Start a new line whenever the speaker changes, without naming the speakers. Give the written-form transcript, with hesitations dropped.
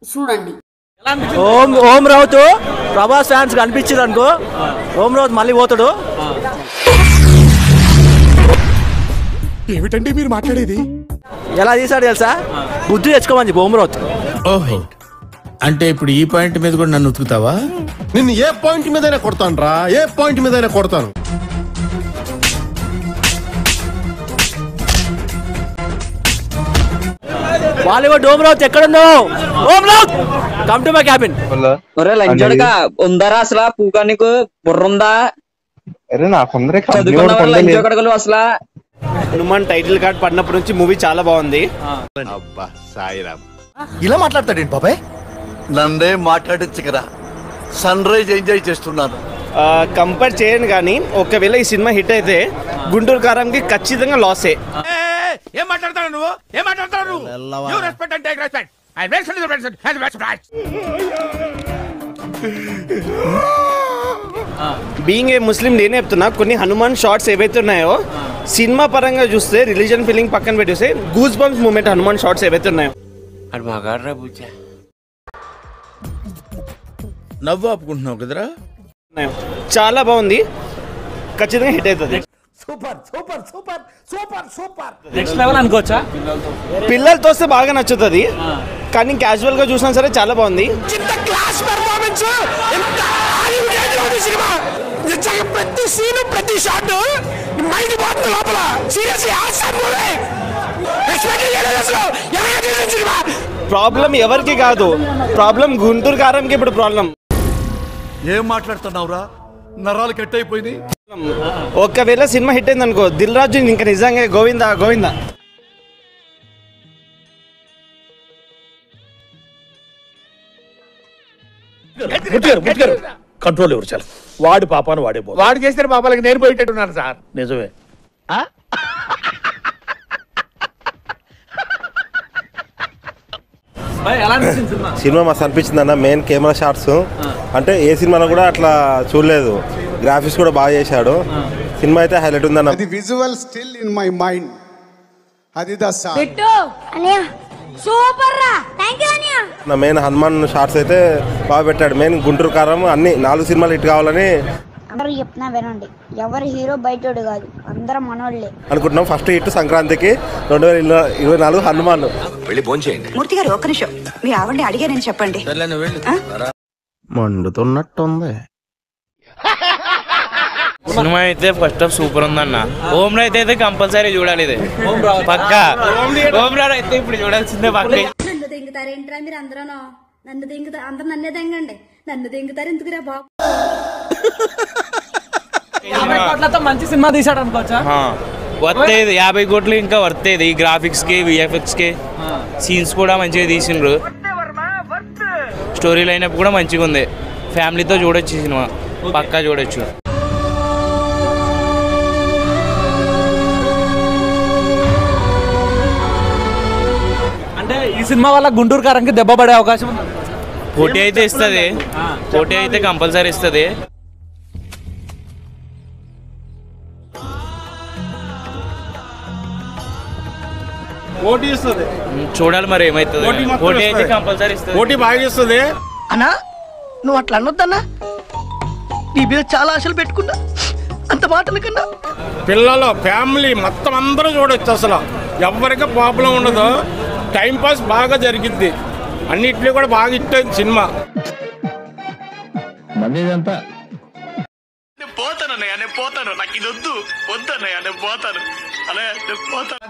చూడండి.
ఓం రావుత్ ప్రభాస్ ఫ్యాన్స్ కనిపించారు అనుకో, ఓం రావుత్ మళ్ళీ పోతాడు.
ఏమిటండి మీరు మాట్లాడేది?
ఎలా తీసాడు తెలుసా? బుద్ధి తెచ్చుకోమని చెప్పి ఓం రావుత్.
ఓహో, అంటే ఇప్పుడు ఈ పాయింట్ మీద కూడా నన్ను ఉతుకుతావా?
నిన్ను ఏ పాయింట్ మీదైనా కొడతాను రా, ఏ పాయింట్ మీదైనా కొడతాను.
బాలీవుడ్ ఓం రావుత్ ఎక్కడున్నావు? Om Raut come to my cabin.
ఒరే లంచోడుగా ఉందరా అసలు పూగా నీకు బుర్రుందా? చదువుకున్నావు లంచోకడగలు అసలు.
హనుమాన్ టైటిల్ కార్డ్ పడినప్పటి నుంచి మూవీ చాలా బాగుంది.
అబ్బా సాయిరామ్,
ఇలా మాట్లాడతాడేంటి బాబాయ్?
నన్నే మాట్లాడచ్చు కదా, సన్ రైజ్ ఎంజాయ్ చేస్తున్నాను.
కంపేర్ చేయను కానీ ఒకవేళ ఈ సినిమా హిట్ అయితే గుంటూరు కారంకి ఖచ్చితంగా లాసే.
ఏం మాట్లాడతాడు నువ్వు? ఏం మాట్లాడతాడు?
బీయింగ్ ఏ ముస్లిం నేనే చెప్తున్నా, కొన్ని హనుమాన్ షార్ట్స్ ఏవైతే ఉన్నాయో సినిమా పరంగా చూస్తే, రిలీజన్ ఫీలింగ్ పక్కన పెట్టేస్తే, goose bumps moment Hanuman shorts ఏవైతే ఉన్నాయో
నవ్వు ఆపుకుంటున్నావు కదరా?
చాలా బాగుంది, ఖచ్చితంగా హిట్ అవుతుంది.
నెక్స్ట్ లెవెల్ అనుకోవచ్చా?
పిల్లలతో వస్తే బాగా నచ్చుతుంది, కానీ క్యాజువల్ గా చూసినా సరే చాలా బాగుంది. ప్రాబ్లం ఎవరికి కాదు, ప్రాబ్లం గుంటూరు కారంకి ఇప్పుడు ప్రాబ్లం.
ఏం మాట్లాడుతున్నావురా? నరాలు కట్ అయిపోయింది.
ఒకవేళ సినిమా హిట్ అయింది అనుకో, దిల్ రాజు ఇంకా నిజంగా గోవిందా గోవిందా.
కంట్రోల్ ఎవరు చాలు, వాడి పాపాను వాడే పో.
వాడు చేస్తే పాపాలకి నేను పోయేటట్టున్నాను సార్.
నిజమే.
సినిమా మస్తు అనిపించింది అన్న. మెయిన్ కెమెరా షాట్స్ అంటే ఏ సినిమాలో కూడా అట్లా చూడలేదు. గ్రాఫిక్స్ కూడా బాగా చేశాడు. సినిమా అయితే హైలైట్ ఉందన్న.
అది visual still in my mind. అది ద సాంగ్.
బిట్టు అన్నయ్య సూపర్ రా, థాంక్యూ అన్నయ్య.
నా మెయిన్ హనుమాన్ షాట్స్ అయితే బాగా పెట్టాడు. మెయిన్ గుంటూరు కారం అన్ని 4 సినిమాలు హిట్ కావాలని
అందరూ చెప్తున్నా వినండి, ఎవరు హీరో బయటోడు కాదు, అందరం మనోళ్ళే
అనుకుంటున్నాం. ఫస్ట్ హిట్ సంక్రాంతికి 2024 హనుమాన్.
మూర్తి గారు ఒక్క నిమిషం, మీ ఆవిడని అడిగానని చెప్పండి.
మండుతున్నట్టుంది.
సినిమా అయితే ఫస్ట్ హాఫ్ సూపర్ ఉందన్న. ఓం రావుత్ అయితే కంపల్సరీ చూడాలి, ఇది పక్కా. ఓం రావుత్ అయితే ఇప్పుడు చూడాల్సిందే పక్క.
నన్ను దింగుతారేంట్రా మీరు అందరూ? నన్ను దింగుతారు, అందరు నన్నే దింగండి. నన్ను దింగుతారు ఎందుకురా బాబు?
మంచి సినిమా తీసాడు అనుకోవచ్చా?
వర్తేది 50 కోట్లు ఇంకా వర్తేది. ఈ గ్రాఫిక్స్ కి, విఎఫ్ఎక్స్ కి, సీన్స్ కూడా మంచిగా తీసిండ్రు. స్టోరీ లైనప్ కూడా మంచిగా ఉంది. ఫ్యామిలీతో చూడొచ్చు సినిమా, పక్కా చూడొచ్చు.
అంటే ఈ సినిమా వల్ల గుంటూరు కారంకి దెబ్బ పడే అవకాశం ఉంది.
పోటీ అయితే ఇస్తుంది, పోటీ అయితే కంపల్సరీ ఇస్తుంది. చూడాలి మరి ఏమైతుంది. పోటీ అయితే కంపల్సరీ ఇస్తుంది,
పోటీ బాగా ఇస్తుంది.
అన్నా నువ్వు అట్లా అనొద్దన్నా, నీ మీద చాలా ఆశలు పెట్టుకున్నా. అంత మాటల కన్నా
పిల్లలు ఫ్యామిలీ మొత్తం అందరూ చూడొచ్చు. అసలు ఎవరికి ప్రాబ్లం ఉండదు. టైం పాస్ బాగా జరిగింది. అన్నిట్లో కూడా బాగా ఇష్టం సినిమా.
పోతానన్నయ్య, నేను పోతాను. నాకు ఇది వద్దన్నయ్య, నేను పోతాను. అలా నేను పోతాను.